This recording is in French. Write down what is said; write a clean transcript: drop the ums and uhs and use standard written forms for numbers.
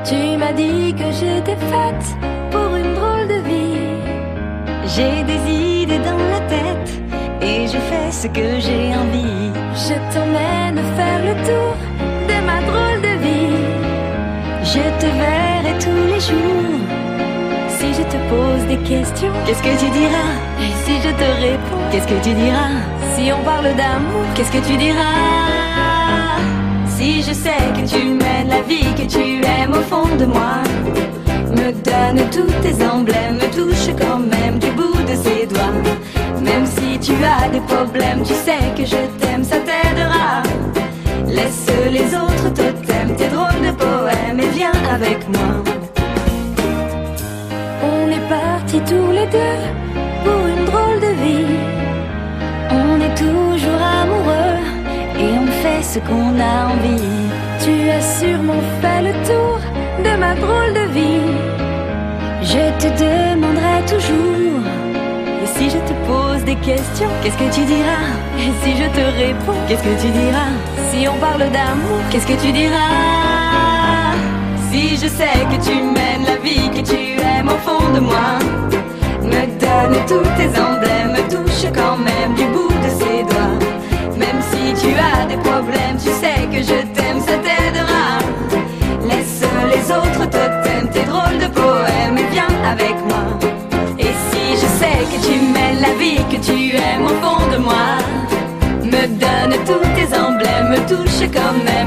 Tu m'as dit que j'étais faite pour une drôle de vie. J'ai des idées dans la tête et je fais ce que j'ai envie. Je t'emmène faire le tour de ma drôle de vie. Je te verrai tous les jours. Si je te pose des questions, qu'est-ce que tu diras? Et si je te réponds, qu'est-ce que tu diras? Si on parle d'amour, qu'est-ce que tu diras? Si je sais que tu mènes la vie que tu aimes au fond de moi, me donne tous tes emblèmes, me touche quand même du bout de ses doigts. Même si tu as des problèmes, tu sais que je t'aime, ça t'aidera. Laisse les autres totems, tes drôles de poèmes et viens avec moi. On est partis tous les deux pour une drôle de vie. On est toujours amoureux et on fait ce qu'on a envie. Tu as sûrement fait le tour de ma drôle de vie. Je te demanderai toujours. Et si je te pose des questions, qu'est-ce que tu diras? Et si je te réponds, qu'est-ce que tu diras? Si on parle d'amour, qu'est-ce que tu diras? Si je sais que tu mènes la vie que tu aimes au fond de moi, me donne tous tes emblèmes, me touche quand même du bout de ses doigts. Même si tu as des problèmes, tu sais que je t'aime, ça t'aidera. Laisse les autres totems, tes drôles de poèmes et viens avec moi. Et si je sais que tu mènes la vie que tu aimes au fond de moi, me donne tous tes emblèmes, me touche quand même